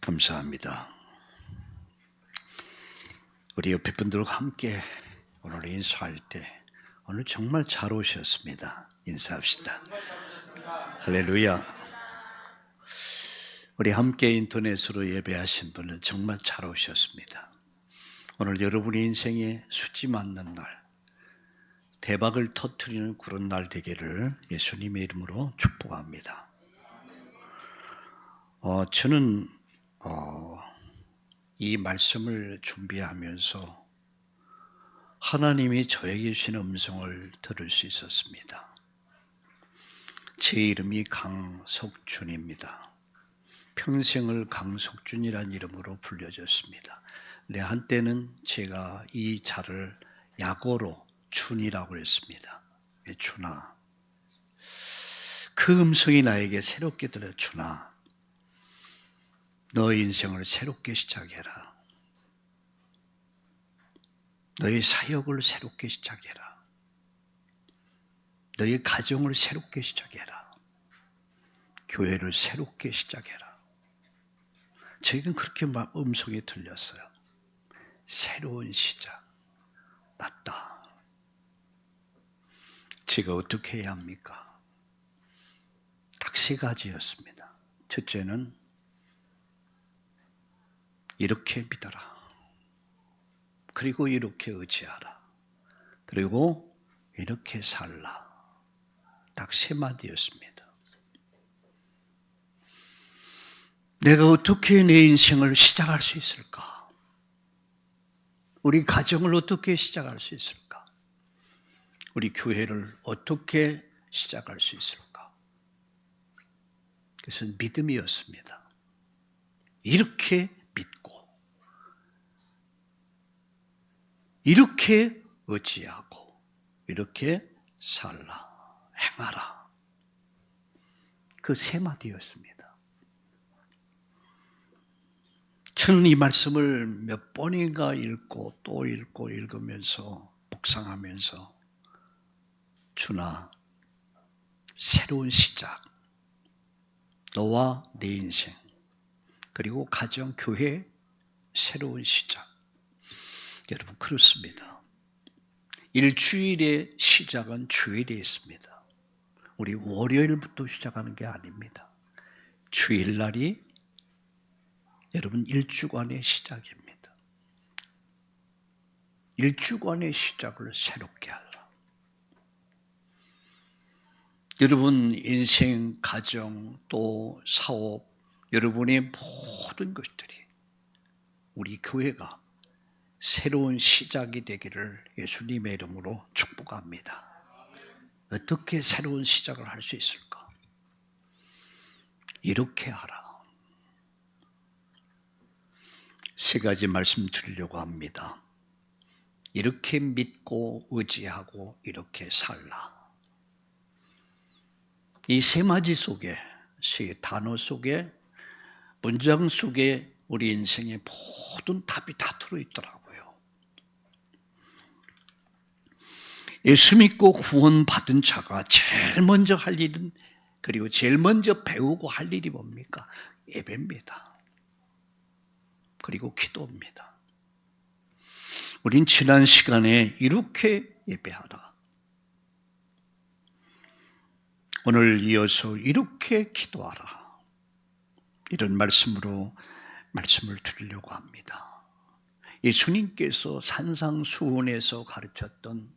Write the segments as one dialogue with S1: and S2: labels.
S1: 감사합니다. 우리 옆에 분들과 함께 오늘 인사할 때 오늘 정말 잘 오셨습니다. 인사합시다. 할렐루야. 우리 함께 인터넷으로 예배하신 분은 정말 잘 오셨습니다. 오늘 여러분의 인생에 수지 맞는 날, 대박을 터뜨리는 그런 날 되기를 예수님의 이름으로 축복합니다. 저는 이 말씀을 준비하면서 하나님이 저에게 주신 음성을 들을 수 있었습니다. 제 이름이 강석준입니다. 평생을 강석준이라는 이름으로 불려졌습니다. 한때는 제가 이 자를 약어로 준이라고 했습니다. 준아. 그 음성이 나에게 새롭게 들려. 준아, 너의 인생을 새롭게 시작해라. 너의 사역을 새롭게 시작해라. 너의 가정을 새롭게 시작해라. 교회를 새롭게 시작해라. 저에겐 그렇게 음성이 들렸어요. 새로운 시작. 맞다. 제가 어떻게 해야 합니까? 딱 세 가지였습니다. 첫째는 이렇게 믿어라. 그리고 이렇게 의지하라. 그리고 이렇게 살라. 딱 세 마디였습니다. 내가 어떻게 내 인생을 시작할 수 있을까? 우리 가정을 어떻게 시작할 수 있을까? 우리 교회를 어떻게 시작할 수 있을까? 그것은 믿음이었습니다. 이렇게 믿고 이렇게 의지하고 이렇게 살라, 행하라. 그 세 마디였습니다. 저는 이 말씀을 몇 번인가 읽고 또 읽고 읽으면서 묵상하면서 준아, 새로운 시작, 너와 내 인생, 그리고 가정, 교회, 새로운 시작. 여러분, 그렇습니다. 일주일의 시작은 주일에 있습니다. 우리 월요일부터 시작하는 게 아닙니다. 주일날이 여러분 일주간의 시작입니다. 일주간의 시작을 새롭게 하라. 여러분 인생, 가정, 또 사업, 여러분의 모든 것들이 우리 교회가 새로운 시작이 되기를 예수님의 이름으로 축복합니다. 어떻게 새로운 시작을 할 수 있을까? 이렇게 하라. 세 가지 말씀드리려고 합니다. 이렇게 믿고 의지하고 이렇게 살라. 이 세 마디 속에, 세 단어 속에, 문장 속에 우리 인생의 모든 답이 다 들어있더라고요. 예수 믿고 구원받은 자가 제일 먼저 할 일은, 그리고 제일 먼저 배우고 할 일이 뭡니까? 예배입니다. 그리고 기도입니다. 우린 지난 시간에 이렇게 예배하라. 오늘 이어서 이렇게 기도하라. 이런 말씀으로 말씀을 드리려고 합니다. 예수님께서 산상수훈에서 가르쳤던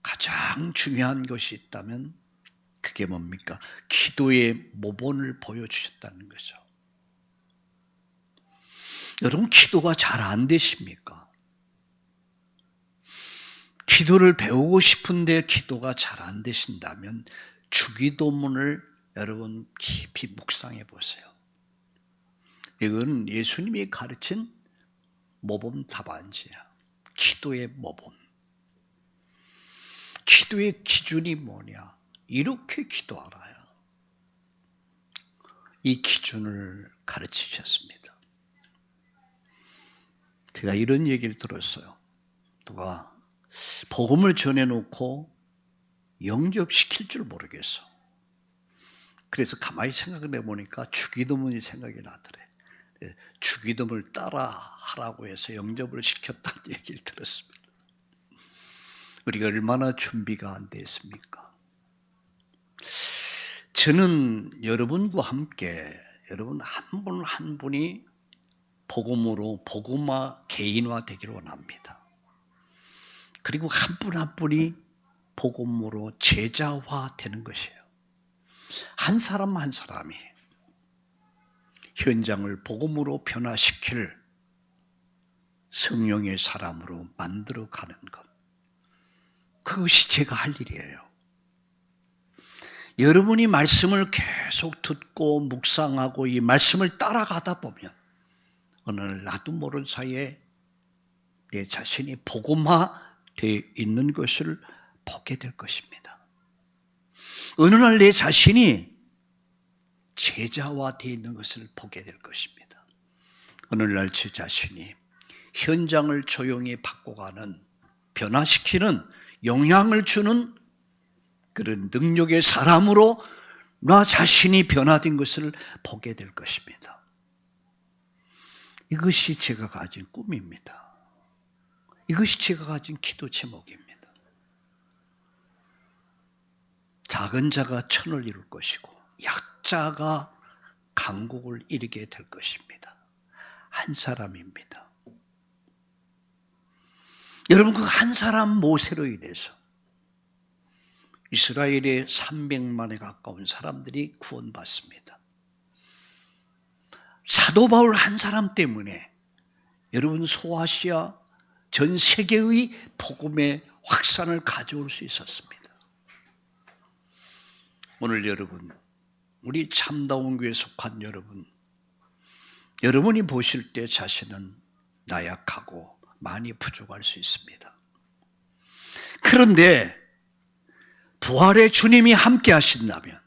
S1: 가장 중요한 것이 있다면 그게 뭡니까? 기도의 모본을 보여주셨다는 거죠. 여러분, 기도가 잘 안 되십니까? 기도를 배우고 싶은데 기도가 잘 안 되신다면 주기도문을 여러분 깊이 묵상해 보세요. 이건 예수님이 가르친 모범 답안지야. 기도의 모범. 기도의 기준이 뭐냐? 이렇게 기도하라요. 이 기준을 가르치셨습니다. 제가 이런 얘기를 들었어요. 누가 복음을 전해놓고 영접시킬 줄 모르겠어. 그래서 가만히 생각을 해보니까 주기도문이 생각이 나더래. 주기도문을 따라 하라고 해서 영접을 시켰다는 얘기를 들었습니다. 우리가 얼마나 준비가 안 돼 있습니까? 저는 여러분과 함께 여러분 한 분 한 분이 복음으로 복음화 개인화 되기를 원합니다. 그리고 한 분 한 분이 복음으로 제자화 되는 것이에요. 한 사람 한 사람이 현장을 복음으로 변화시킬 성령의 사람으로 만들어가는 것. 그것이 제가 할 일이에요. 여러분이 말씀을 계속 듣고 묵상하고 이 말씀을 따라가다 보면 어느 날 나도 모르는 사이에 내 자신이 복음화되어 있는 것을 보게 될 것입니다. 어느 날 내 자신이 제자화되어 있는 것을 보게 될 것입니다. 어느 날 제 자신이 현장을 조용히 바꿔가는, 변화시키는, 영향을 주는 그런 능력의 사람으로 나 자신이 변화된 것을 보게 될 것입니다. 이것이 제가 가진 꿈입니다. 이것이 제가 가진 기도 제목입니다. 작은 자가 천을 이룰 것이고 약자가 강국을 이루게 될 것입니다. 한 사람입니다. 여러분, 그 한 사람 모세로 인해서 이스라엘의 300만에 가까운 사람들이 구원받습니다. 사도 바울 한 사람 때문에 여러분 소아시아 전 세계의 복음의 확산을 가져올 수 있었습니다. 오늘 여러분, 우리 참다운 교회에 속한 여러분, 여러분이 보실 때 자신은 나약하고 많이 부족할 수 있습니다. 그런데 부활의 주님이 함께 하신다면,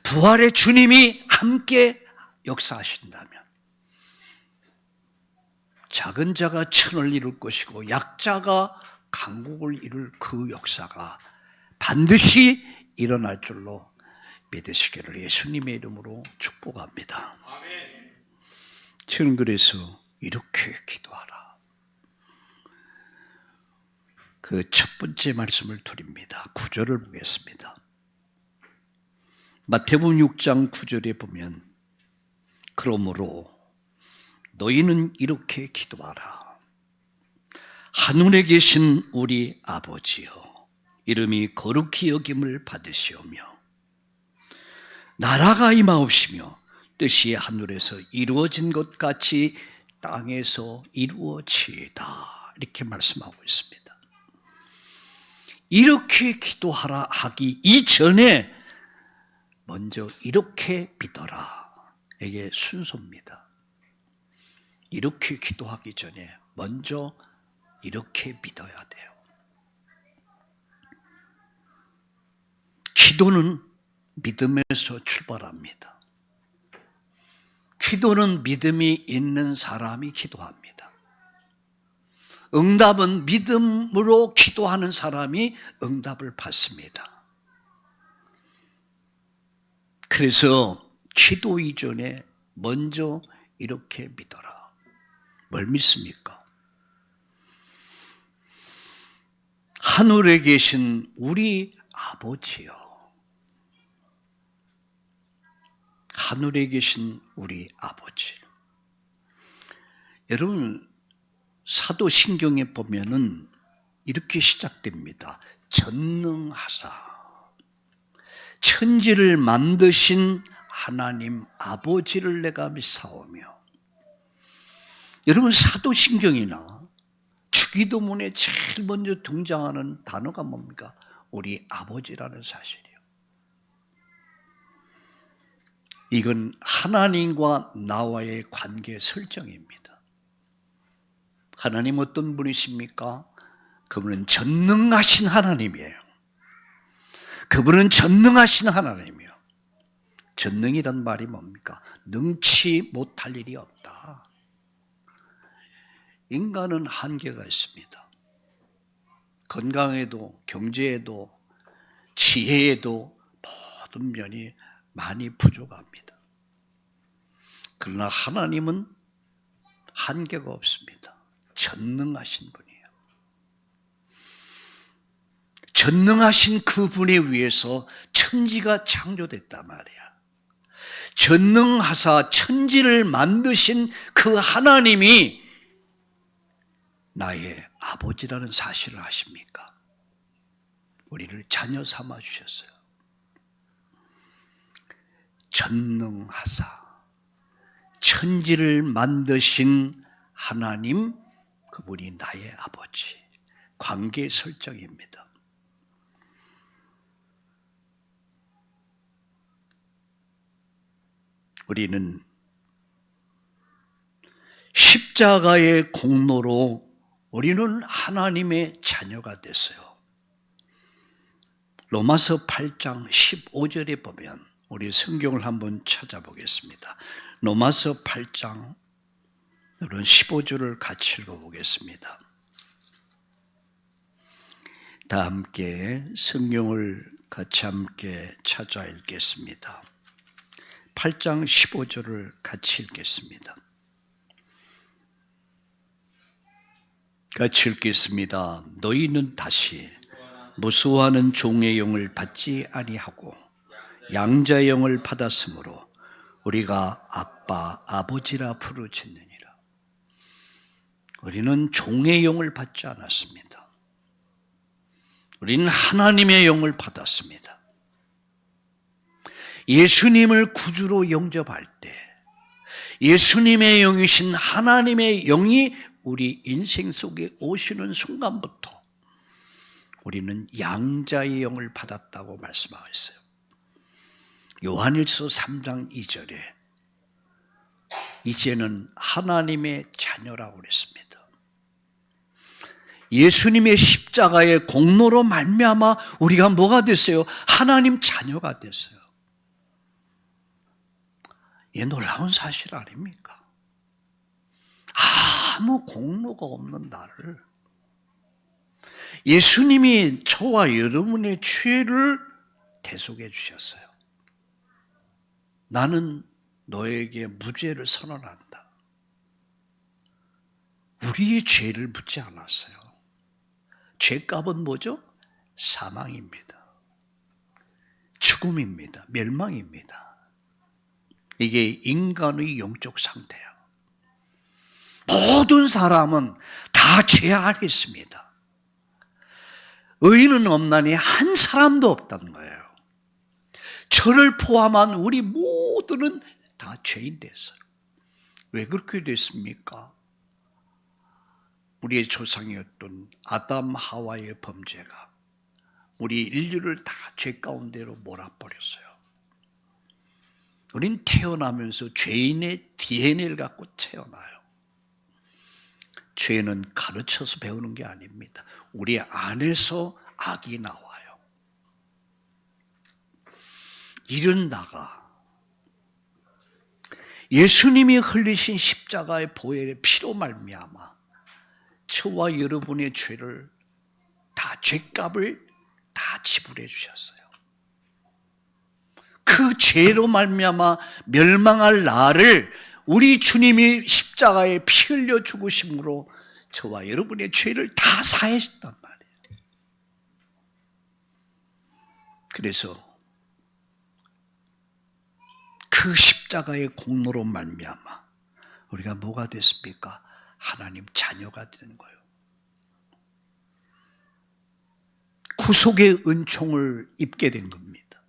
S1: 부활의 주님이 함께 역사하신다면 작은 자가 천을 이룰 것이고 약자가 강국을 이룰 그 역사가 반드시 일어날 줄로 믿으시기를 예수님의 이름으로 축복합니다. 저는 그래서 이렇게 기도하라. 그 첫 번째 말씀을 드립니다. 9절을 보겠습니다. 마태복음 6장 9절에 보면 그러므로 너희는 이렇게 기도하라. 하늘에 계신 우리 아버지여, 이름이 거룩히 여김을 받으시오며 나라가 임하옵시며 뜻이 하늘에서 이루어진 것 같이 땅에서 이루어지이다. 이렇게 말씀하고 있습니다. 이렇게 기도하라 하기 이전에 먼저 이렇게 믿어라. 이게 순서입니다. 이렇게 기도하기 전에 먼저 이렇게 믿어야 돼요. 기도는 믿음에서 출발합니다. 기도는 믿음이 있는 사람이 기도합니다. 응답은 믿음으로 기도하는 사람이 응답을 받습니다. 그래서 기도 이전에 먼저 이렇게 믿어라. 뭘 믿습니까? 하늘에 계신 우리 아버지요. 하늘에 계신 우리 아버지. 여러분, 사도신경에 보면은 이렇게 시작됩니다. 전능하사. 천지를 만드신 하나님 아버지를 내가 믿사오며. 여러분, 사도신경이나 주기도문에 제일 먼저 등장하는 단어가 뭡니까? 우리 아버지라는 사실이에요. 이건 하나님과 나와의 관계 설정입니다. 하나님 어떤 분이십니까? 그분은 전능하신 하나님이에요. 그분은 전능하신 하나님이에요. 전능이란 말이 뭡니까? 능치 못할 일이 없다. 인간은 한계가 있습니다. 건강에도 경제에도 지혜에도 모든 면이 많이 부족합니다. 그러나 하나님은 한계가 없습니다. 전능하신 분이에요. 전능하신 그분에 의해서 천지가 창조됐단 말이야. 전능하사 천지를 만드신 그 하나님이 나의 아버지라는 사실을 아십니까? 우리를 자녀 삼아 주셨어요. 전능하사 천지를 만드신 하나님, 그분이 나의 아버지. 관계 설정입니다. 우리는 십자가의 공로로 우리는 하나님의 자녀가 됐어요. 로마서 8장 15절에 보면 우리 성경을 한번 찾아보겠습니다. 로마서 8장 15절을 같이 읽어보겠습니다. 다 함께 성경을 같이 함께 찾아 읽겠습니다. 8장 15절을 같이 읽겠습니다. 같이 읽겠습니다. 너희는 다시 무수하는 종의 영을 받지 아니하고 양자의 영을 받았으므로 우리가 아빠, 아버지라 부르짖느니라. 우리는 종의 영을 받지 않았습니다. 우리는 하나님의 영을 받았습니다. 예수님을 구주로 영접할 때 예수님의 영이신 하나님의 영이 우리 인생 속에 오시는 순간부터 우리는 양자의 영을 받았다고 말씀하셨어요. 요한일서 3장 2절에 이제는 하나님의 자녀라고 그랬습니다. 예수님의 십자가의 공로로 말미암아 우리가 뭐가 됐어요? 하나님 자녀가 됐어요. 이 놀라운 사실 아닙니까? 아무 공로가 없는 나를 예수님이 저와 여러분의 죄를 대속해 주셨어요. 나는 너에게 무죄를 선언한다. 우리의 죄를 묻지 않았어요. 죄값은 뭐죠? 사망입니다. 죽음입니다. 멸망입니다. 이게 인간의 영적 상태야. 모든 사람은 다 죄 안에 있습니다. 의인은 없나니 한 사람도 없다는 거예요. 저를 포함한 우리 모두는 다 죄인 됐어요. 왜 그렇게 됐습니까? 우리의 조상이었던 아담 하와의 범죄가 우리 인류를 다 죄 가운데로 몰아버렸어요. 우린 태어나면서 죄인의 DNA를 갖고 태어나요. 죄는 가르쳐서 배우는 게 아닙니다. 우리 안에서 악이 나와요. 이런 나가 예수님이 흘리신 십자가의 보혈의 피로 말미암아 저와 여러분의 죄를 다 죄값을 다 지불해 주셨어요. 그 죄로 말미암아 멸망할 나를 우리 주님이 십자가에 피 흘려 죽으심으로 저와 여러분의 죄를 다 사하셨단 말이에요. 그래서 그 십자가의 공로로 말미암아 우리가 뭐가 됐습니까? 하나님 자녀가 되는 거예요. 구속의 은총을 입게 된 겁니다.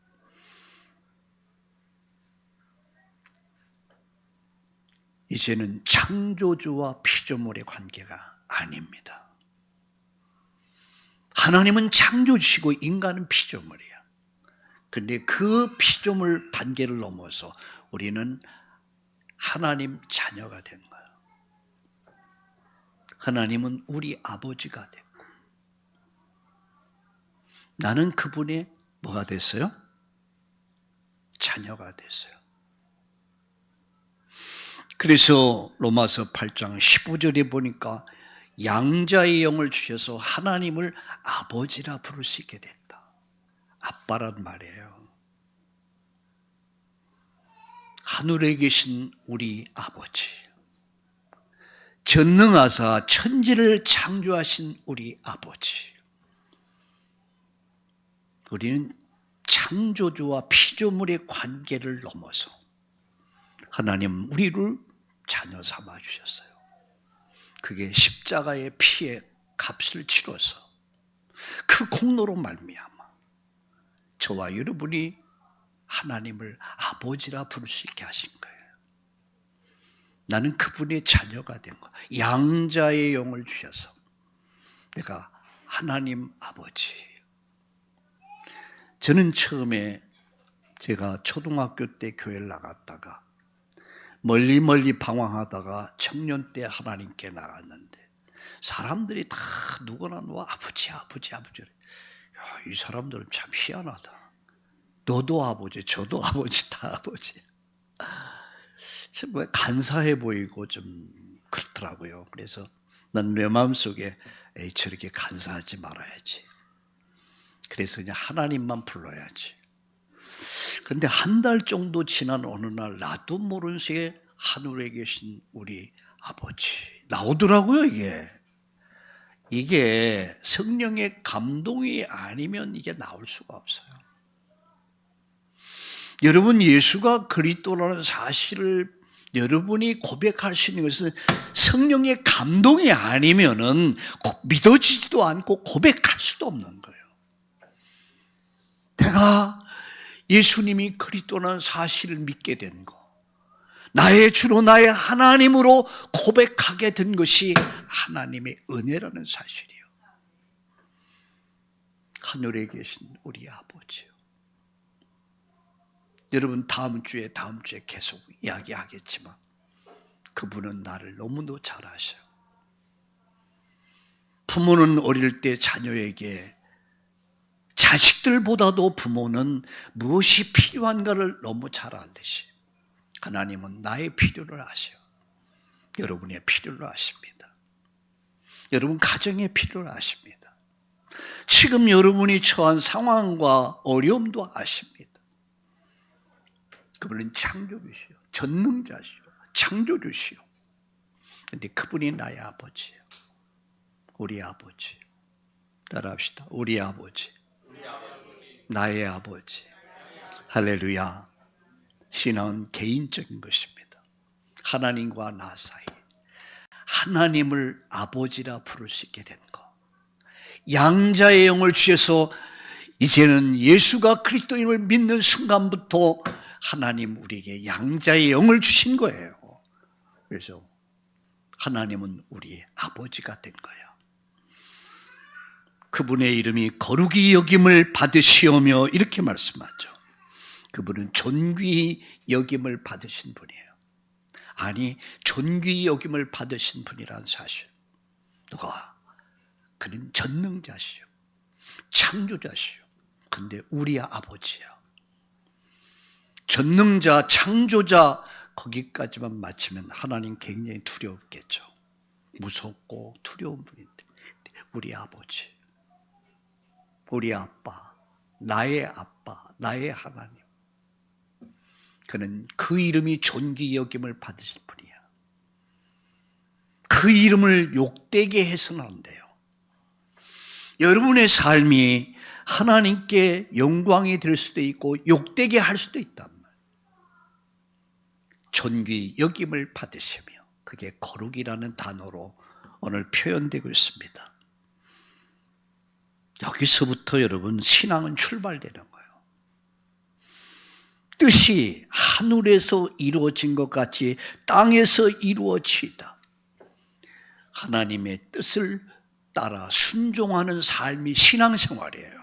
S1: 이제는 창조주와 피조물의 관계가 아닙니다. 하나님은 창조주시고 인간은 피조물이야. 그런데 그 피조물 단계를 넘어서 우리는 하나님 자녀가 된 거예요. 하나님은 우리 아버지가 됐고 나는 그분의 뭐가 됐어요? 자녀가 됐어요. 그래서 로마서 8장 15절에 보니까 양자의 영을 주셔서 하나님을 아버지라 부를 수 있게 됐다. 아빠란 말이에요. 하늘에 계신 우리 아버지, 전능하사 천지를 창조하신 우리 아버지, 우리는 창조주와 피조물의 관계를 넘어서 하나님 우리를 자녀 삼아 주셨어요. 그게 십자가의 피의 값을 치러서 그 공로로 말미암아 저와 여러분이 하나님을 아버지라 부를 수 있게 하신 거예요. 나는 그분의 자녀가 된 거예요. 양자의 영을 주셔서 내가 하나님 아버지. 저는 처음에 제가 초등학교 때 교회를 나갔다가 멀리 방황하다가 청년 때 하나님께 나갔는데 사람들이 다 누구나 아버지. 야, 이 사람들은 참 희한하다. 너도 아버지, 저도 아버지, 다 아버지. 정말 간사해 보이고 좀 그렇더라고요. 그래서 난 내 마음속에 저렇게 간사하지 말아야지. 그래서 그냥 하나님만 불러야지. 근데 한 달 정도 지난 어느 날 나도 모르는 새에 하늘에 계신 우리 아버지 나오더라고요. 이게 성령의 감동이 아니면 이게 나올 수가 없어요. 여러분, 예수가 그리스도라는 사실을 여러분이 고백할 수 있는 것은 성령의 감동이 아니면은 믿어지지도 않고 고백할 수도 없는 거예요. 내가 예수님이 그리스도라는 사실을 믿게 된 거, 나의 주로 나의 하나님으로 고백하게 된 것이 하나님의 은혜라는 사실이에요. 하늘에 계신 우리 아버지요. 여러분 다음 주에 계속 이야기하겠지만 그분은 나를 너무도 잘 아셔요. 부모는 어릴 때 자녀에게 자식들보다도 부모는 무엇이 필요한가를 너무 잘 알듯이 하나님은 나의 필요를 아셔요. 여러분의 필요를 아십니다. 여러분 가정의 필요를 아십니다. 지금 여러분이 처한 상황과 어려움도 아십니다. 그분은 창조주시오. 전능자시오. 창조주시오. 그런데 그분이 나의 아버지예요. 우리 아버지. 따라합시다. 우리 아버지. 나의 아버지. 할렐루야. 신앙은 개인적인 것입니다. 하나님과 나 사이. 하나님을 아버지라 부를 수 있게 된 것. 양자의 영을 주셔서 이제는 예수가 그리스도임을 믿는 순간부터 하나님 우리에게 양자의 영을 주신 거예요. 그래서 하나님은 우리의 아버지가 된 거예요. 그분의 이름이 거룩히 여김을 받으시오며 이렇게 말씀하죠. 그분은 존귀히 여김을 받으신 분이에요. 아니, 존귀히 여김을 받으신 분이라는 사실. 누가? 그는 전능자시오. 창조자시오. 근데 우리 아버지야. 전능자, 창조자 거기까지만 마치면 하나님 굉장히 두렵겠죠. 무섭고 두려운 분인데 우리 아버지, 우리 아빠, 나의 하나님. 그는 그 이름이 존귀 여김을 받으실 분이야. 그 이름을 욕되게 해서는 안 돼요. 여러분의 삶이 하나님께 영광이 될 수도 있고 욕되게 할 수도 있단 말이에요. 존귀 여김을 받으시며 그게 거룩이라는 단어로 오늘 표현되고 있습니다. 여기서부터 여러분 신앙은 출발되는 거예요. 뜻이 하늘에서 이루어진 것 같이 땅에서 이루어지다. 하나님의 뜻을 따라 순종하는 삶이 신앙생활이에요.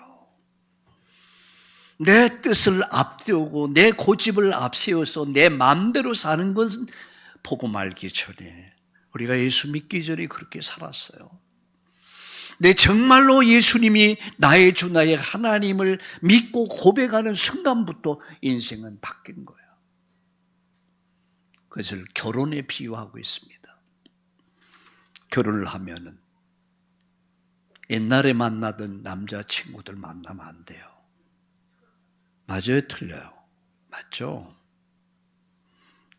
S1: 내 뜻을 앞세우고 내 고집을 앞세워서 내 마음대로 사는 것은 보고 말기 전에 우리가 예수 믿기 전에 그렇게 살았어요. 내 정말로 예수님이 나의 주 나의 하나님을 믿고 고백하는 순간부터 인생은 바뀐 거예요. 그것을 결혼에 비유하고 있습니다. 결혼을 하면은 옛날에 만나던 남자친구들 만나면 안 돼요. 맞아요? 틀려요? 맞죠?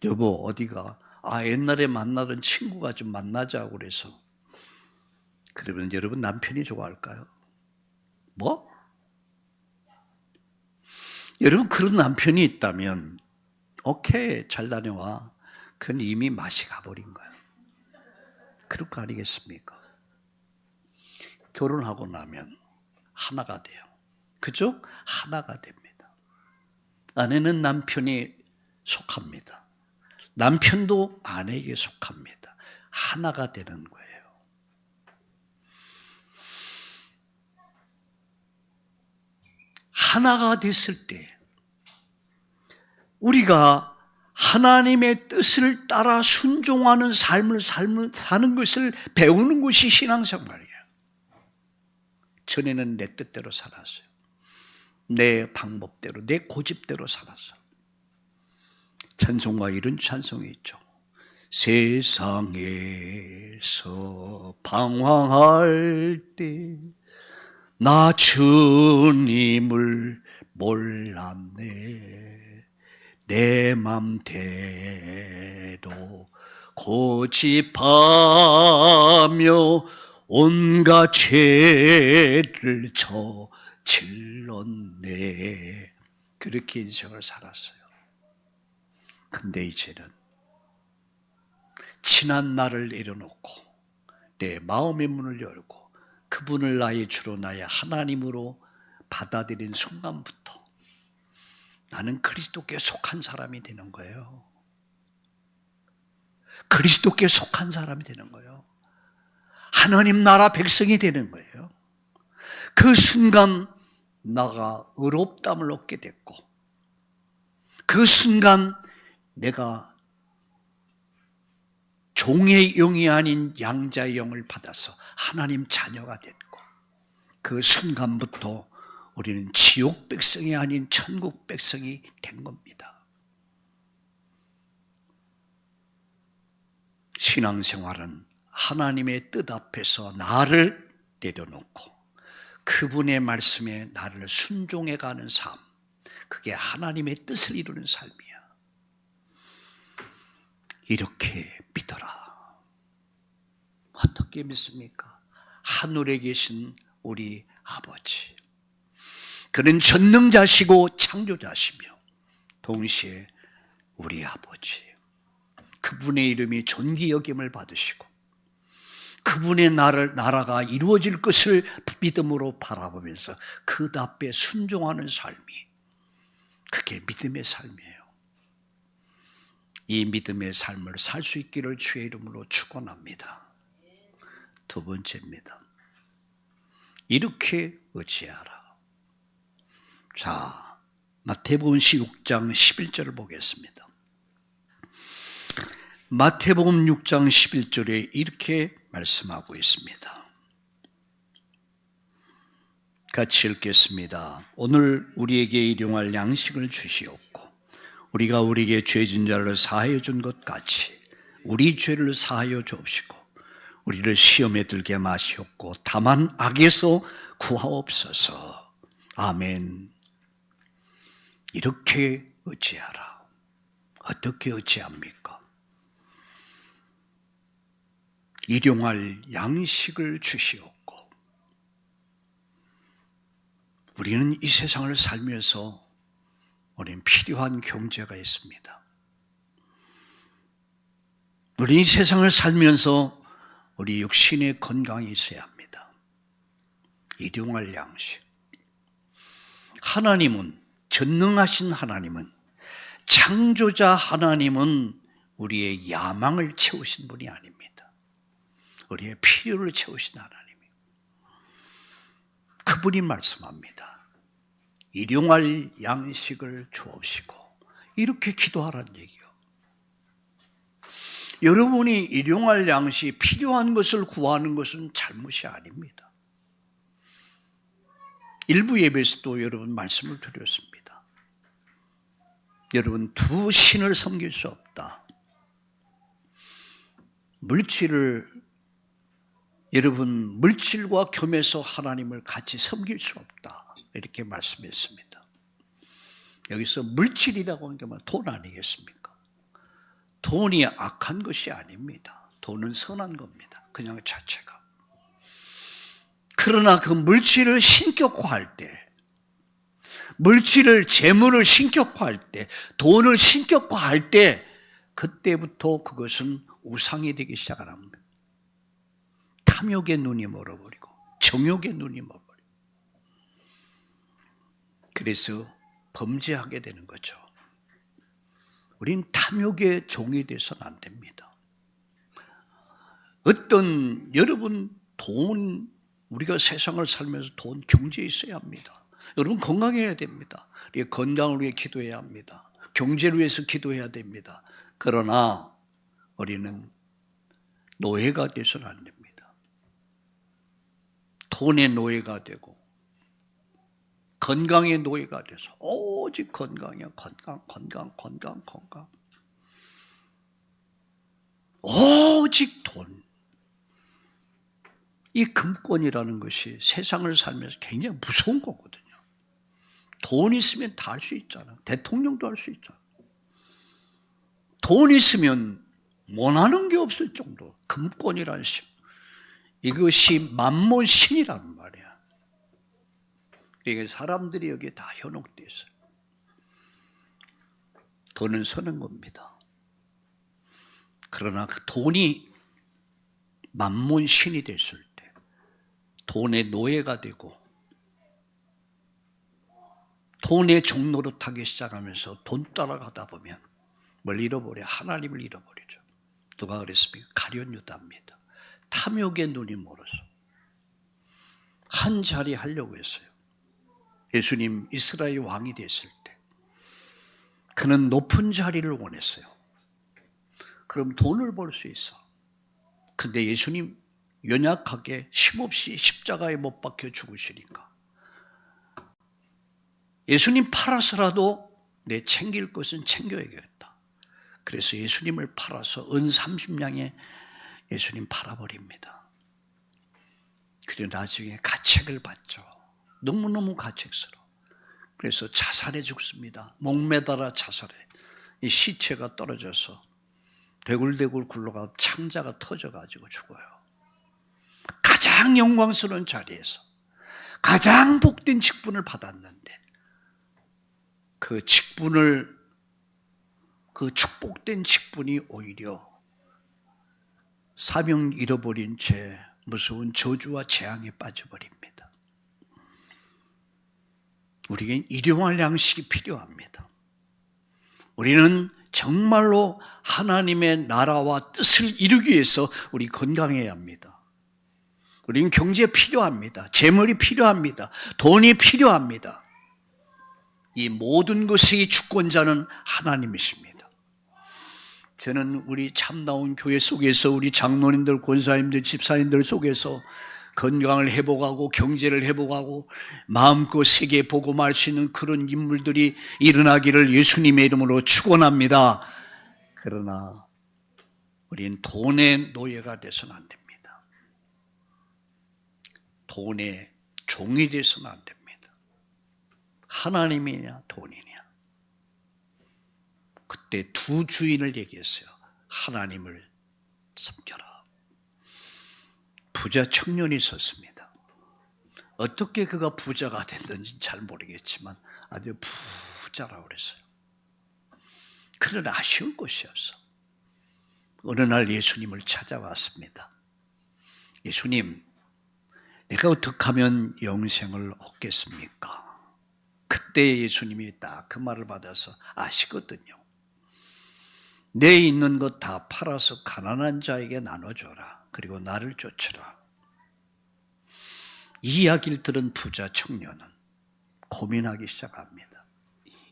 S1: 여보 어디가? 옛날에 만나던 친구가 좀 만나자고 그래서. 그러면 여러분 남편이 좋아할까요? 뭐? 여러분 그런 남편이 있다면 오케이 잘 다녀와. 그건 이미 맛이 가버린 거예요. 그럴 거 아니겠습니까? 결혼하고 나면 하나가 돼요. 그죠? 하나가 됩니다. 아내는 남편이 속합니다. 남편도 아내에게 속합니다. 하나가 되는 거예요. 하나가 됐을 때 우리가 하나님의 뜻을 따라 순종하는 삶을 사는 것을 배우는 것이 신앙생활이에요. 전에는 내 뜻대로 살았어요. 내 방법대로, 내 고집대로 살았어요. 찬송가 이런 찬송이 있죠. 세상에서 방황할 때 나 주님을 몰랐네. 내 맘대로 고집하며 온갖 죄를 저질렀네. 그렇게 인생을 살았어요. 근데 이제는 지난 날을 내려놓고 내 마음의 문을 열고 그분을 나의 주로 나의 하나님으로 받아들인 순간부터 나는 그리스도께 속한 사람이 되는 거예요. 그리스도께 속한 사람이 되는 거예요. 하나님 나라 백성이 되는 거예요. 그 순간 나가 의롭다함을 얻게 됐고 그 순간 내가 종의 영이 아닌 양자의 영을 받아서 하나님 자녀가 됐고 그 순간부터 우리는 지옥 백성이 아닌 천국 백성이 된 겁니다. 신앙생활은 하나님의 뜻 앞에서 나를 내려놓고 그분의 말씀에 나를 순종해가는 삶, 그게 하나님의 뜻을 이루는 삶이야. 이렇게 믿어라. 어떻게 믿습니까? 하늘에 계신 우리 아버지, 그는 전능자시고 창조자시며 동시에 우리 아버지, 그분의 이름이 존귀 여김을 받으시고 그분의 나라가 이루어질 것을 믿음으로 바라보면서 그 답에 순종하는 삶이, 그게 믿음의 삶이에요. 이 믿음의 삶을 살 수 있기를 주의 이름으로 축원합니다. 두 번째입니다. 이렇게 의지하라. 자, 마태복음 6장 11절을 보겠습니다. 마태복음 6장 11절에 이렇게 말씀하고 있습니다. 같이 읽겠습니다. 오늘 우리에게 일용할 양식을 주시옵고 우리가 우리에게 죄진 자를 사하여 준 것 같이 우리 죄를 사하여 주옵시고 우리를 시험에 들게 마시옵고 다만 악에서 구하옵소서. 아멘. 이렇게 의지하라. 어떻게 의지합니까? 일용할 양식을 주시옵고 우리는 이 세상을 살면서 우리는 필요한 경제가 있습니다. 우리 이 세상을 살면서 우리 육신의 건강이 있어야 합니다. 일용할 양식. 하나님은, 전능하신 하나님은, 창조자 하나님은 우리의 야망을 채우신 분이 아닙니다. 우리의 필요를 채우신 하나님이에요. 그분이 말씀합니다. 일용할 양식을 주옵시고 이렇게 기도하라는 얘기예요. 여러분이 일용할 양식이 필요한 것을 구하는 것은 잘못이 아닙니다. 일부 예배에서도 여러분 말씀을 드렸습니다. 여러분 두 신을 섬길 수 없다. 여러분 물질과 겸해서 하나님을 같이 섬길 수 없다. 이렇게 말씀했습니다. 여기서 물질이라고 하는 게 돈 아니겠습니까? 돈이 악한 것이 아닙니다. 돈은 선한 겁니다. 그냥 자체가. 그러나 그 물질을 신격화할 때, 물질을, 재물을 신격화할 때, 돈을 신격화할 때, 그때부터 그것은 우상이 되기 시작합니다. 탐욕의 눈이 멀어버리고 정욕의 눈이 멀어버리고, 그래서 범죄하게 되는 거죠. 우린 탐욕의 종이 돼서는 안 됩니다. 여러분 돈, 우리가 세상을 살면서 돈, 경제 있어야 합니다. 여러분 건강해야 됩니다. 우리 건강을 위해 기도해야 합니다. 경제를 위해서 기도해야 됩니다. 그러나 우리는 노예가 돼서는 안 됩니다. 돈의 노예가 되고 건강의 노예가 돼서 오직 건강이야. 건강. 오직 돈. 이 금권이라는 것이 세상을 살면서 굉장히 무서운 거거든요. 돈 있으면 다 할 수 있잖아. 대통령도 할 수 있잖아. 돈 있으면 원하는 게 없을 정도. 금권이라는 신. 이것이 만몬 신이란 말이야. 이게 사람들이 여기에 다 현혹되어 있어요. 돈은 서는 겁니다. 그러나 그 돈이 만몬 신이 됐을 때, 돈의 노예가 되고 돈의 종로로 타기 시작하면서 돈 따라가다 보면 뭘 잃어버려? 하나님을 잃어버리죠. 누가 그랬습니까? 가룟 유다입니다. 탐욕의 눈이 멀어서 한 자리 하려고 했어요. 예수님 이스라엘 왕이 됐을 때 그는 높은 자리를 원했어요. 그럼 돈을 벌 수 있어. 근데 예수님 연약하게 힘없이 십자가에 못 박혀 죽으시니까 예수님 팔아서라도 내 챙길 것은 챙겨야겠다. 그래서 예수님을 팔아서 은 30냥에 예수님 팔아버립니다. 그리고 나중에 가책을 받죠. 너무너무 가책스러워. 그래서 자살해 죽습니다. 목매달아 자살해. 이 시체가 떨어져서 대굴대굴 굴러가 창자가 터져가지고 죽어요. 가장 영광스러운 자리에서 가장 복된 직분을 받았는데 그 축복된 직분이 오히려 사명 잃어버린 채 무서운 저주와 재앙에 빠져버립니다. 우리에겐 일용할 양식이 필요합니다. 우리는 정말로 하나님의 나라와 뜻을 이루기 위해서 우리 건강해야 합니다. 우리는 경제 필요합니다. 재물이 필요합니다. 돈이 필요합니다. 이 모든 것의 주권자는 하나님이십니다. 저는 우리 참나온 교회 속에서 우리 장로님들, 권사님들, 집사님들 속에서 건강을 회복하고 경제를 회복하고 마음껏 세계 복음할 수 있는 그런 인물들이 일어나기를 예수님의 이름으로 축원합니다. 그러나 우리는 돈의 노예가 돼서는 안 됩니다. 돈의 종이 돼서는 안 됩니다. 하나님이냐 돈이냐. 그때 두 주인을 얘기했어요. 하나님을 섬겨라. 부자 청년이 있었습니다. 어떻게 그가 부자가 됐는지 잘 모르겠지만 아주 부자라고 그랬어요. 그러나 아쉬운 것이 없어. 어느 날 예수님을 찾아왔습니다. 예수님, 내가 어떻게 하면 영생을 얻겠습니까? 그때 예수님이 딱 그 말을 받아서 아시거든요. 내 있는 것 다 팔아서 가난한 자에게 나눠줘라. 그리고 나를 쫓으라. 이 이야기를 들은 부자 청년은 고민하기 시작합니다.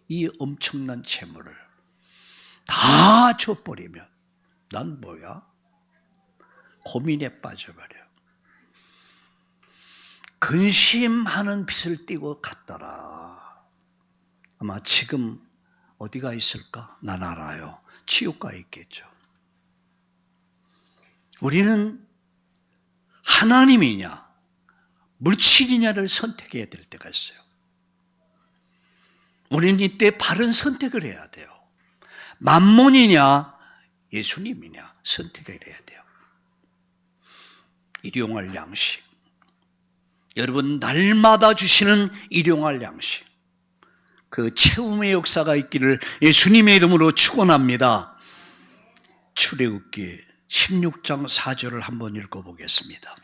S1: 이 엄청난 재물을 다 줘버리면 난 뭐야? 고민에 빠져버려. 근심하는 빛을 띠고 갔더라. 아마 지금 어디가 있을까? 난 알아요. 지옥가 있겠죠. 우리는 하나님이냐 물질이냐를 선택해야 될 때가 있어요. 우리는 이때 바른 선택을 해야 돼요. 만몬이냐 예수님이냐 선택을 해야 돼요. 일용할 양식. 여러분 날마다 주시는 일용할 양식. 그 채움의 역사가 있기를 예수님의 이름으로 축원합니다. 출애굽기 16장 4절을 한번 읽어보겠습니다.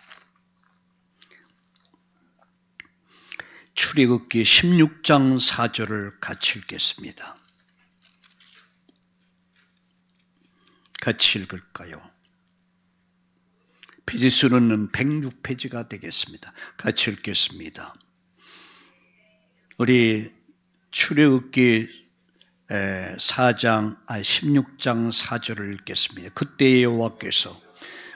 S1: 출애굽기 16장 4절을 같이 읽겠습니다. 같이 읽을까요? 페이지 수는 106페이지가 되겠습니다. 같이 읽겠습니다. 우리 출애굽기 16장 4절을 읽겠습니다. 그때 여호와께서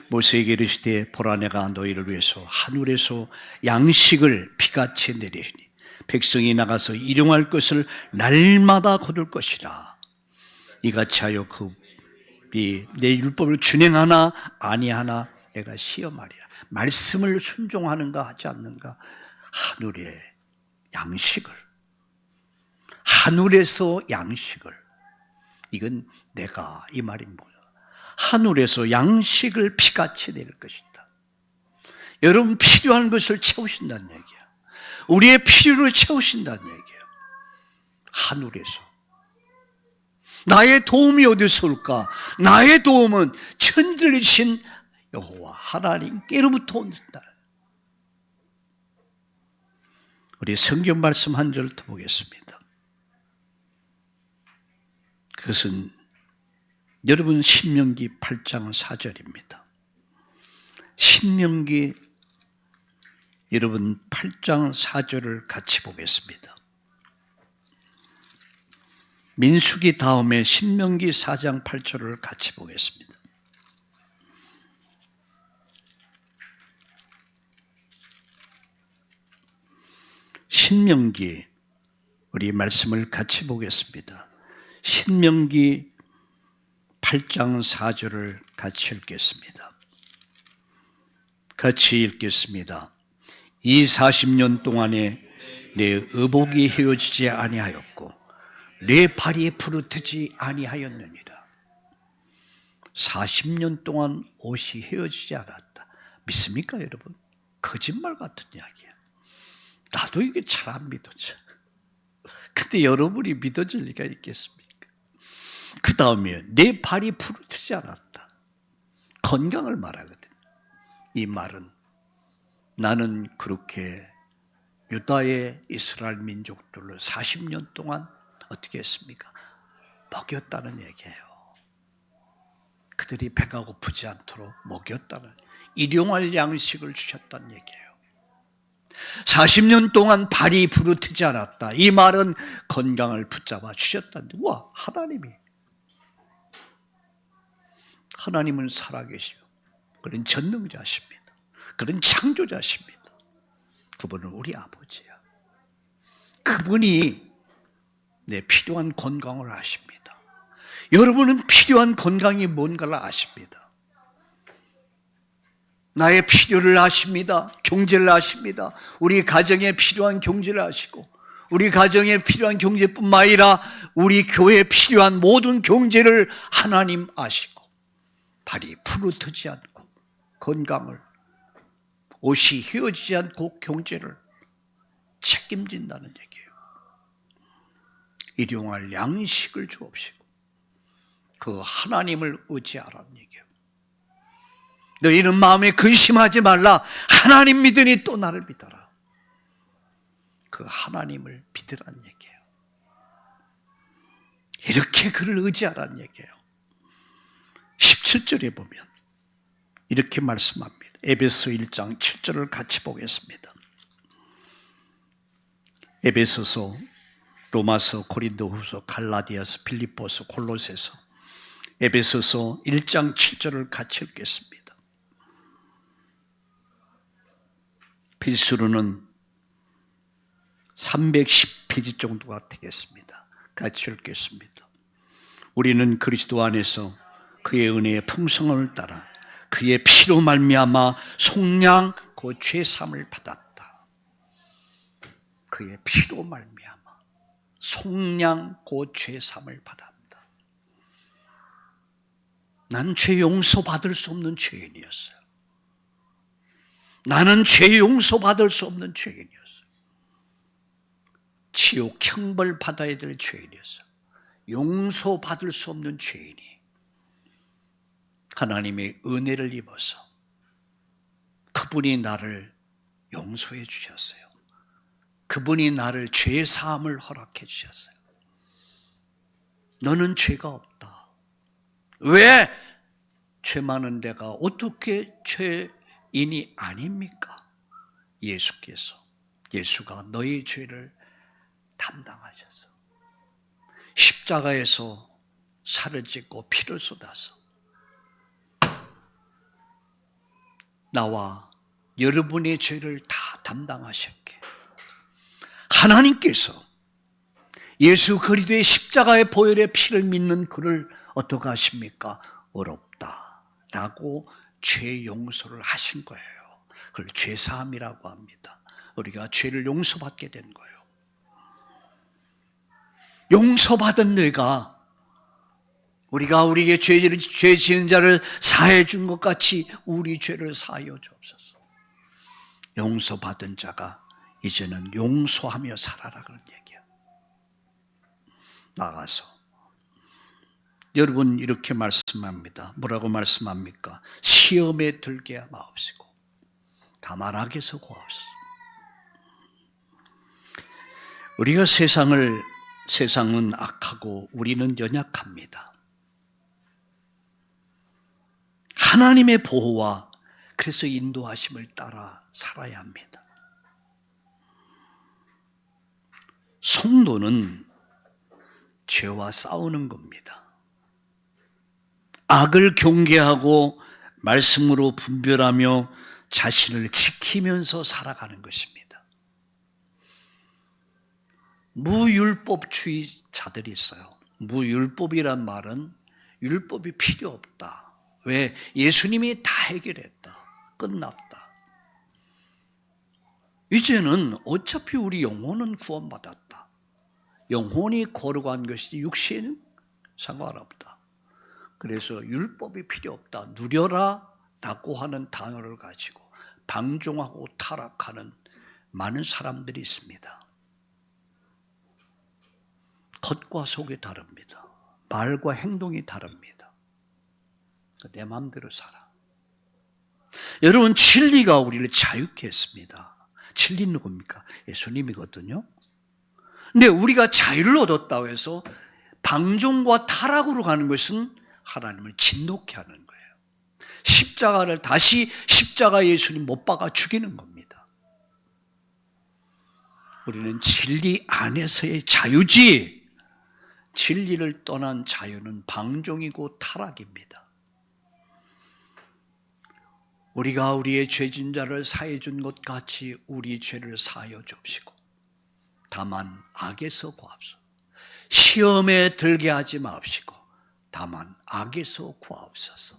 S1: 모세에게 이르시되 보라 내가 너희를 위해서 하늘에서 양식을 비같이 내리니 백성이 나가서 일용할 것을 날마다 거둘 것이라. 이같이 하여 내 율법을 준행하나 아니하나 내가 시험하리라. 말씀을 순종하는가 하지 않는가. 하늘의 양식을, 하늘에서 양식을, 이건 내가 이 말이 뭐야? 하늘에서 양식을 피같이 내릴 것이다. 여러분 필요한 것을 채우신다는 얘기야. 우리의 필요를 채우신다는 얘기야. 하늘에서. 나의 도움이 어디서 올까? 나의 도움은 천지이신 여호와 하나님께로부터 온다. 우리 성경 말씀 한 절 더 보겠습니다. 그것은 여러분 신명기 8장 4절입니다. 신명기 여러분 8장 4절을 같이 보겠습니다. 민수기 다음에 신명기 4장 8절을 같이 보겠습니다. 신명기 우리 말씀을 같이 보겠습니다. 신명기 8장 4절을 같이 읽겠습니다. 같이 읽겠습니다. 이 40년 동안에 내 의복이 헤어지지 아니하였고 내 발이 부르트지 아니하였느니라. 40년 동안 옷이 헤어지지 않았다. 믿습니까 여러분? 거짓말 같은 이야기야. 나도 이게 잘 안 믿어져. 근데 여러분이 믿어질 리가 있겠습니까? 그 다음에 내 발이 부르트지 않았다. 건강을 말하거든. 이 말은 나는 그렇게 유다의 이스라엘 민족들을 40년 동안 어떻게 했습니까? 먹였다는 얘기예요. 그들이 배가 고프지 않도록 먹였다는, 일용할 양식을 주셨다는 얘기예요. 40년 동안 발이 부르트지 않았다. 이 말은 건강을 붙잡아 주셨다는데, 와, 하나님은 살아계시고 그는 전능자십니다. 그는 창조자십니다. 그분은 우리 아버지야. 그분이 내 필요한 건강을 아십니다. 여러분은 필요한 건강이 뭔가를 아십니다. 나의 필요를 아십니다. 경제를 아십니다. 우리 가정에 필요한 경제를 아시고 우리 가정에 필요한 경제뿐만 아니라 우리 교회에 필요한 모든 경제를 하나님 아시고 발이 부르트지 않고 건강을, 옷이 휘어지지 않고 경제를 책임진다는 얘기예요. 일용할 양식을 주옵시고 그 하나님을 의지하라는 얘기예요. 너희는 마음에 근심하지 말라. 하나님 믿으니 또 나를 믿어라. 그 하나님을 믿으라는 얘기예요. 이렇게 그를 의지하라는 얘기예요. 17절에 보면 이렇게 말씀합니다. 에베소 1장 7절을 같이 보겠습니다. 에베소서, 로마서, 고린도후서, 갈라디아서, 빌립보서, 골로새서, 에베소서 1장 7절을 같이 읽겠습니다. 필수로는 310페이지 정도가 되겠습니다. 같이 읽겠습니다. 우리는 그리스도 안에서 그의 은혜의 풍성함을 따라 그의 피로 말미암아 속량 그 죄사함을 받았다. 그의 피로 말미암아 속량 그 죄사함을 받았다. 난 죄 용서받을 수 없는 죄인이었어요. 나는 죄 용서받을 수 없는 죄인이었어요. 지옥 형벌 받아야 될 죄인이었어요. 용서받을 수 없는 죄인이 하나님의 은혜를 입어서 그분이 나를 용서해 주셨어요. 그분이 나를 죄 사함을 허락해 주셨어요. 너는 죄가 없다. 왜? 죄 많은 내가 어떻게 죄인이 아닙니까? 예수가 너의 죄를 담당하셔서 십자가에서 살을 찢고 피를 쏟아서 나와 여러분의 죄를 다 담당하셨기에 하나님께서 예수 그리스도의 십자가의 보혈의 피를 믿는 그를 어떻게 하십니까? 어렵다라고 죄 용서를 하신 거예요. 그걸 죄사함이라고 합니다. 우리가 죄를 용서받게 된 거예요. 용서받은 뇌가 우리가 우리에게 죄 지은 자를 사해 준 것 같이 우리 죄를 사하여 주옵소서. 용서받은 자가 이제는 용서하며 살아라 그런 얘기야. 나가서 여러분 이렇게 말씀합니다. 뭐라고 말씀합니까? 시험에 들게 마옵시고 다만 악에서 구하옵소서. 우리가 세상은 악하고 우리는 연약합니다. 하나님의 보호와 그래서 인도하심을 따라 살아야 합니다. 성도는 죄와 싸우는 겁니다. 악을 경계하고 말씀으로 분별하며 자신을 지키면서 살아가는 것입니다. 무율법주의자들이 있어요. 무율법이란 말은 율법이 필요 없다. 왜? 예수님이 다 해결했다. 끝났다. 이제는 어차피 우리 영혼은 구원받았다. 영혼이 거룩한 것이지 육신은 상관없다. 그래서 율법이 필요 없다. 누려라 라고 하는 단어를 가지고 방종하고 타락하는 많은 사람들이 있습니다. 겉과 속이 다릅니다. 말과 행동이 다릅니다. 내 마음대로 살아. 여러분, 진리가 우리를 자유케 했습니다. 진리는 누굽니까? 예수님이거든요. 근데 우리가 자유를 얻었다고 해서 방종과 타락으로 가는 것은 하나님을 진노케 하는 거예요. 십자가를 다시 십자가 예수님 못 박아 죽이는 겁니다. 우리는 진리 안에서의 자유지, 진리를 떠난 자유는 방종이고 타락입니다. 우리가 우리의 죄진 자를 사해 준 것 같이 우리 죄를 사하여 줍시고 다만 악에서 구하옵소서. 시험에 들게 하지 마옵시고 다만 악에서 구하옵소서.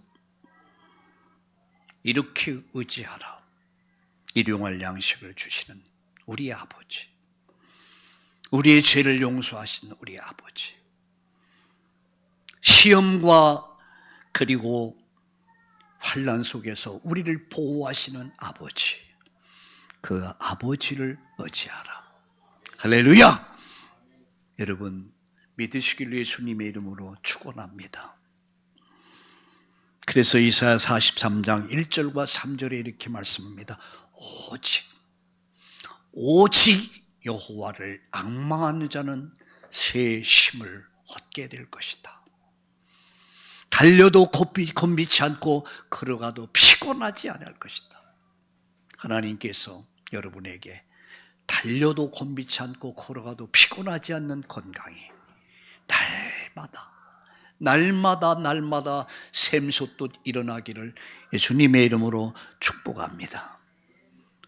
S1: 이렇게 의지하라. 일용할 양식을 주시는 우리 아버지, 우리의 죄를 용서하시는 우리 아버지, 시험과 그리고 환난 속에서 우리를 보호하시는 아버지, 그 아버지를 의지하라. 할렐루야! 여러분 믿으시길 예수님의 이름으로 축원합니다. 그래서 이사야 43장 1절과 3절에 이렇게 말씀합니다. 오직 여호와를 앙망하는 자는 새 힘을 얻게 될 것이다. 달려도 곤비치 않고 걸어가도 피곤하지 않을 것이다. 하나님께서 여러분에게 달려도 곤비치 않고 걸어가도 피곤하지 않는 건강이 날마다 샘솟듯 일어나기를 예수님의 이름으로 축복합니다.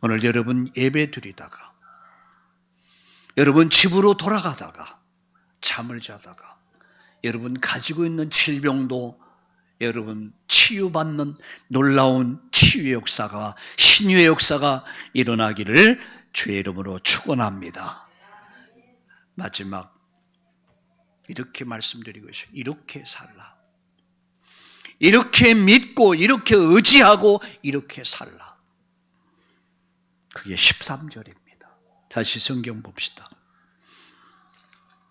S1: 오늘 여러분 예배 드리다가 여러분 집으로 돌아가다가 잠을 자다가 여러분 가지고 있는 질병도 여러분 치유받는 놀라운 치유의 역사가 신유의 역사가 일어나기를 주의 이름으로 축원합니다. 마지막 이렇게 말씀드리고 싶어요. 이렇게 살라. 이렇게 믿고 이렇게 의지하고 이렇게 살라. 그게 13절입니다. 다시 성경 봅시다.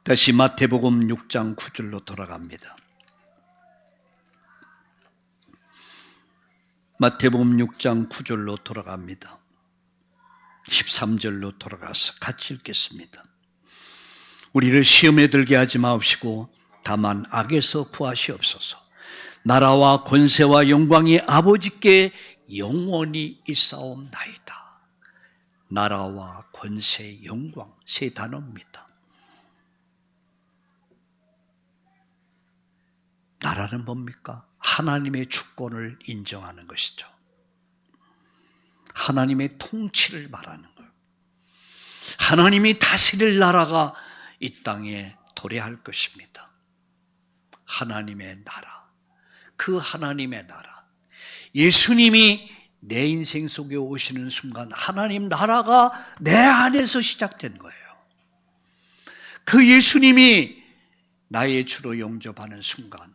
S1: 다시 마태복음 6장 9절로 돌아갑니다. 마태복음 6장 9절로 돌아갑니다. 13절로 돌아가서 같이 읽겠습니다. 우리를 시험에 들게 하지 마옵시고 다만 악에서 구하시옵소서. 나라와 권세와 영광이 아버지께 영원히 있사옵나이다. 나라와 권세, 영광 세 단어입니다. 나라는 뭡니까? 하나님의 주권을 인정하는 것이죠. 하나님의 통치를 말하는 거예요. 하나님이 다스릴 나라가 이 땅에 도래할 것입니다. 하나님의 나라, 그 하나님의 나라, 예수님이 내 인생 속에 오시는 순간 하나님 나라가 내 안에서 시작된 거예요. 그 예수님이 나의 주로 영접하는 순간,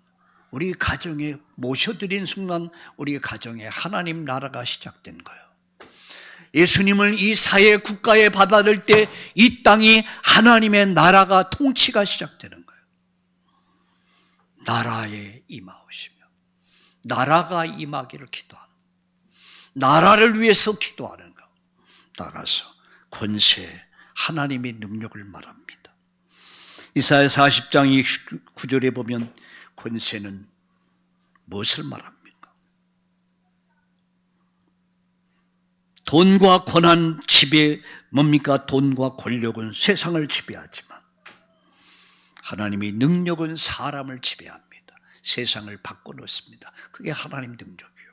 S1: 우리 가정에 모셔드린 순간 우리 가정에 하나님 나라가 시작된 거예요. 예수님을 이 사회 국가에 받아들일 때 이 땅이 하나님의 나라가 통치가 시작되는 거예요. 나라에 임하오시며 나라가 임하기를 기도하는 거예요. 나라를 위해서 기도하는 거. 나가서 권세, 하나님의 능력을 말합니다. 이사야 40장 29절에 보면 권세는 무엇을 말합니까? 돈과 권한 지배, 뭡니까? 돈과 권력은 세상을 지배하지만 하나님의 능력은 사람을 지배합니다. 세상을 바꿔놓습니다. 그게 하나님 능력이에요.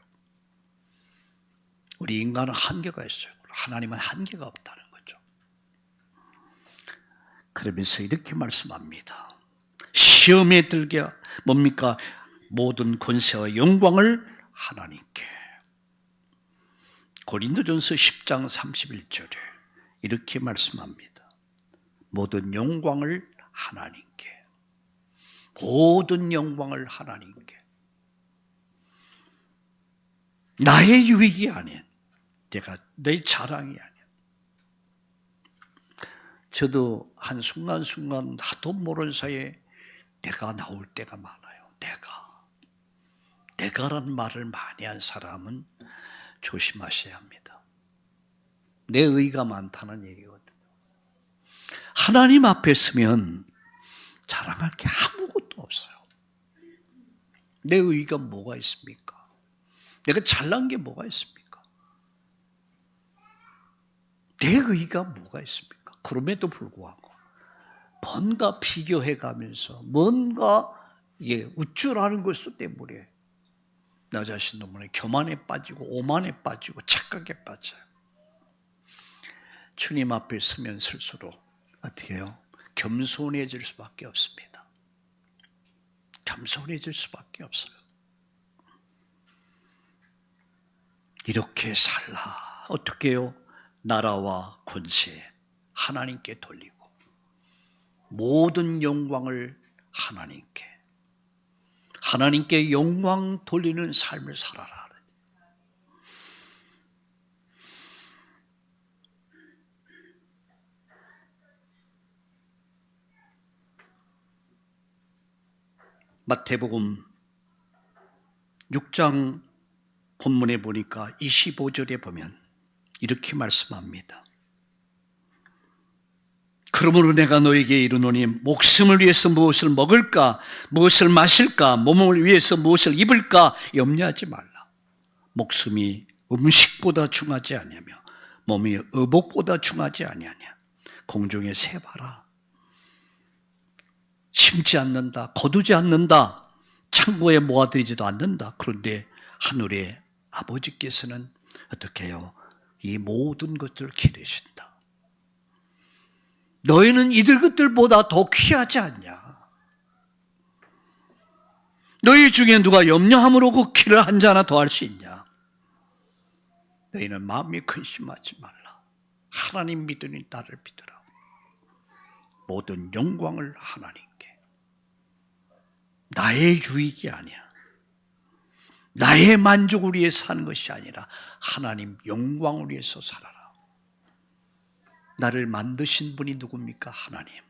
S1: 우리 인간은 한계가 있어요. 하나님은 한계가 없다는 거죠. 그러면서 이렇게 말씀합니다. 시험에 들게 뭡니까? 모든 권세와 영광을 하나님께. 고린도전서 10장 31절에 이렇게 말씀합니다. 모든 영광을 하나님께. 모든 영광을 하나님께. 나의 유익이 아닌, 내 자랑이 아닌. 저도 한순간순간 나도 모르는 사이에 내가 나올 때가 많아요. 내가라는 말을 많이 한 사람은 조심하셔야 합니다. 내 의가 많다는 얘기거든요. 하나님 앞에 서면 자랑할 게 아무것도 없어요. 내 의가 뭐가 있습니까? 내가 잘난 게 뭐가 있습니까? 내 의가 뭐가 있습니까? 그럼에도 불구하고 뭔가 비교해가면서 뭔가 우쭐하는 것도 때문에 나 자신도 모르게 교만에 빠지고 오만에 빠지고 착각에 빠져요. 주님 앞에 서면 설수록 어떻게 해요? 겸손해질 수밖에 없습니다. 겸손해질 수밖에 없어요. 이렇게 살라. 어떻게 해요? 나라와 권세 하나님께 돌리고 모든 영광을 하나님께 영광 돌리는 삶을 살아라. 마태복음 6장 본문에 보니까 25절에 보면 이렇게 말씀합니다. 그러므로 내가 너에게 이르노니 목숨을 위해서 무엇을 먹을까, 무엇을 마실까, 몸을 위해서 무엇을 입을까 염려하지 말라. 목숨이 음식보다 중하지 아니하며 몸이 의복보다 중하지 아니하냐. 공중의 새 봐라. 심지 않는다, 거두지 않는다, 창고에 모아들이지도 않는다. 그런데 하늘의 아버지께서는 어떻게 해요? 이 모든 것들을 기르신다. 너희는 이들 것들보다 더 귀하지 않냐? 너희 중에 누가 염려함으로 그 키를 한 자나 더 할 수 있냐? 너희는 마음이 근심하지 말라. 하나님 믿으니 나를 믿으라. 모든 영광을 하나님께. 나의 유익이 아니야. 나의 만족을 위해 사는 것이 아니라 하나님 영광을 위해서 살아라. 나를 만드신 분이 누굽니까? 하나님.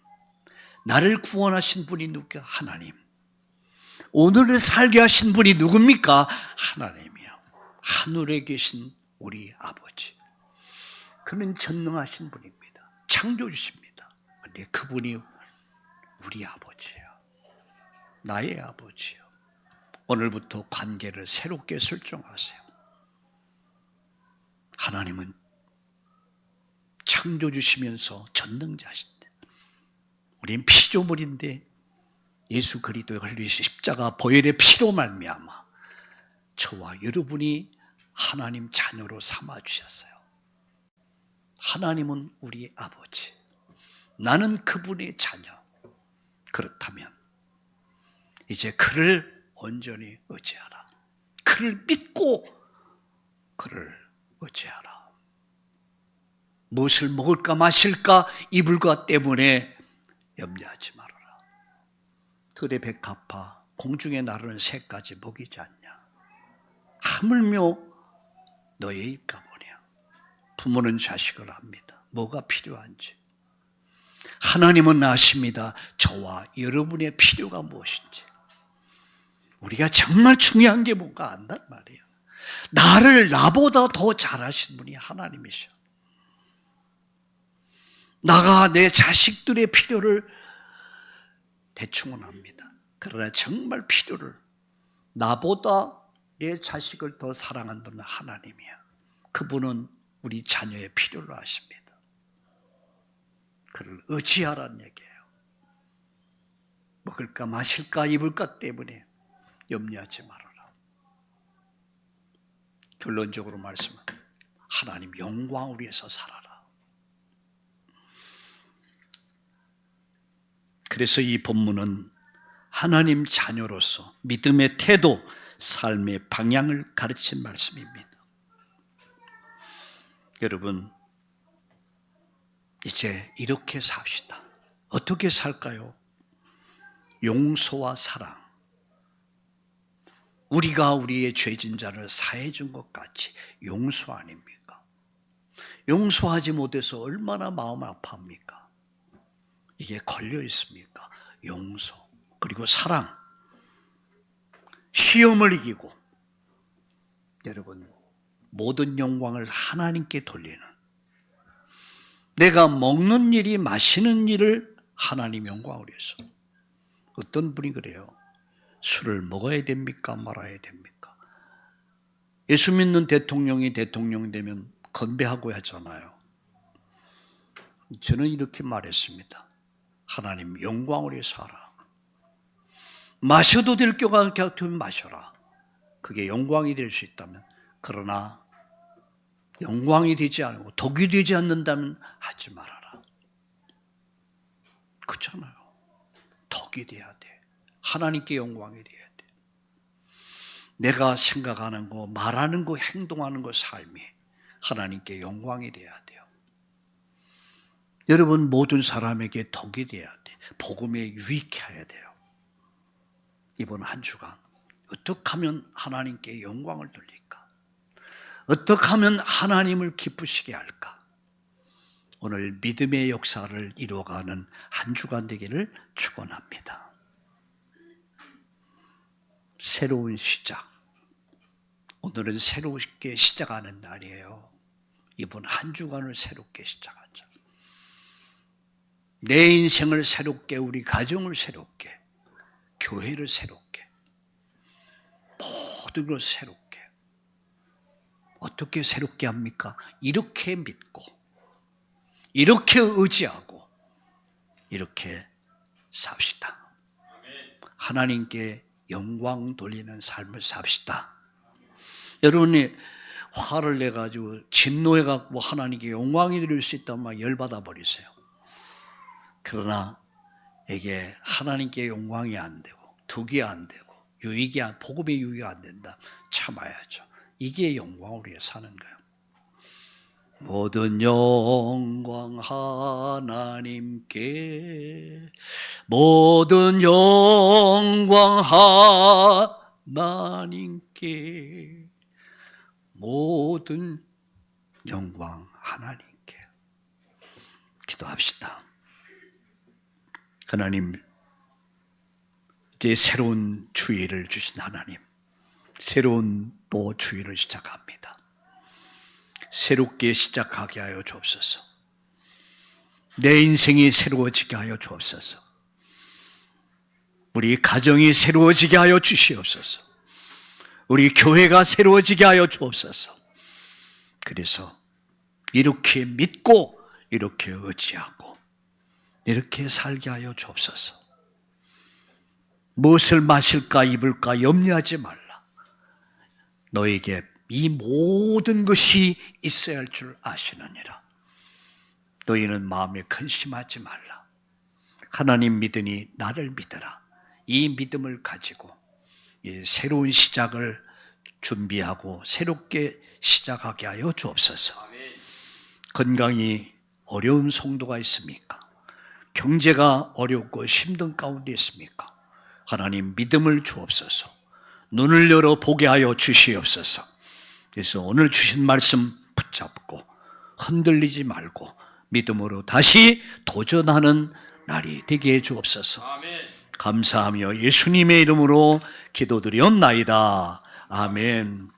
S1: 나를 구원하신 분이 누굽니까? 하나님. 오늘을 살게 하신 분이 누굽니까? 하나님이요. 하늘에 계신 우리 아버지. 그는 전능하신 분입니다. 창조주십니다. 근데 그분이 우리 아버지예요. 나의 아버지요. 오늘부터 관계를 새롭게 설정하세요. 하나님은 창조주시면서 전능자신데 우린 피조물인데 예수 그리스도의 흘리신 십자가 보혈의 피로 말미암아 저와 여러분이 하나님 자녀로 삼아주셨어요. 하나님은 우리 아버지, 나는 그분의 자녀. 그렇다면 이제 그를 온전히 의지하라. 그를 믿고 그를 의지하라. 무엇을 먹을까 마실까 입을 것 때문에 염려하지 말아라. 들의 백합화 공중에 나르는 새까지 먹이지 않냐. 하물며 너의 입가보냐. 부모는 자식을 압니다. 뭐가 필요한지. 하나님은 아십니다. 저와 여러분의 필요가 무엇인지. 우리가 정말 중요한 게 뭔가 안단 말이에요. 나보다 더 잘하신 분이 하나님이셔. 나가 내 자식들의 필요를 대충은 합니다. 그러나 정말 필요를 나보다 내 자식을 더 사랑하는 분은 하나님이야. 그분은 우리 자녀의 필요를 아십니다. 그를 의지하라는 얘기예요. 먹을까 마실까 입을까 때문에 염려하지 말아라. 결론적으로 말씀하면 하나님 영광을 위해서 살아라. 그래서 이 본문은 하나님 자녀로서 믿음의 태도, 삶의 방향을 가르친 말씀입니다. 여러분, 이제 이렇게 삽시다. 어떻게 살까요? 용서와 사랑. 우리가 우리의 죄진 자를 사해 준 것 같이 용서 아닙니까? 용서하지 못해서 얼마나 마음 아파합니까? 이게 걸려 있습니까? 용서 그리고 사랑. 시험을 이기고 여러분 모든 영광을 하나님께 돌리는 내가 먹는 일이 마시는 일을 하나님 영광을 위해서. 어떤 분이 그래요? 술을 먹어야 됩니까? 말아야 됩니까? 예수 믿는 대통령이 대통령 되면 건배하고 하잖아요. 저는 이렇게 말했습니다. 하나님 영광을 위해서 하라. 마셔도 될 것 같으면 마셔라. 그게 영광이 될 수 있다면. 그러나 영광이 되지 않고 독이 되지 않는다면 하지 말아라. 그렇잖아요. 독이 돼야 돼. 하나님께 영광이 돼야 돼. 내가 생각하는 거, 말하는 거, 행동하는 거, 삶이 하나님께 영광이 돼야 돼요. 여러분 모든 사람에게 독이 돼야 돼. 복음에 유익해야 돼요. 이번 한 주간 어떻게 하면 하나님께 영광을 돌릴까? 어떻게 하면 하나님을 기쁘시게 할까? 오늘 믿음의 역사를 이루어가는 한 주간 되기를 축원합니다. 새로운 시작. 오늘은 새롭게 시작하는 날이에요. 이번 한 주간을 새롭게 시작하자. 내 인생을 새롭게, 우리 가정을 새롭게, 교회를 새롭게, 모든 걸 새롭게. 어떻게 새롭게 합니까? 이렇게 믿고, 이렇게 의지하고, 이렇게 삽시다. 하나님께 영광 돌리는 삶을 삽시다. 여러분이 화를 내가지고 진노해갖고 하나님께 영광이 드릴 수 있다면 막 열받아 버리세요. 그러나 이게 하나님께 영광이 안 되고 득이 안 되고 복음의 유익이 안 된다. 참아야죠. 이게 영광을 위해 사는 거예요. 모든 영광 하나님께, 모든 영광 하나님께 모든 영광 하나님께. 기도합시다. 하나님, 이제 새로운 주일을 주신 하나님, 새로운 또 주일을 시작합니다. 새롭게 시작하게 하여 주옵소서. 내 인생이 새로워지게 하여 주옵소서. 우리 가정이 새로워지게 하여 주시옵소서. 우리 교회가 새로워지게 하여 주옵소서. 그래서 이렇게 믿고 이렇게 의지하고 이렇게 살게 하여 주옵소서. 무엇을 마실까 입을까 염려하지 말라. 너에게 이 모든 것이 있어야 할 줄 아시느니라. 너희는 마음에 근심하지 말라. 하나님 믿으니 나를 믿으라. 이 믿음을 가지고 이 새로운 시작을 준비하고 새롭게 시작하게 하여 주옵소서. 건강이 어려운 성도가 있습니까? 경제가 어렵고 힘든 가운데 있습니까? 하나님 믿음을 주옵소서. 눈을 열어 보게 하여 주시옵소서. 그래서 오늘 주신 말씀 붙잡고 흔들리지 말고 믿음으로 다시 도전하는 날이 되게 해 주옵소서. 감사하며 예수님의 이름으로 기도드리옵나이다. 아멘.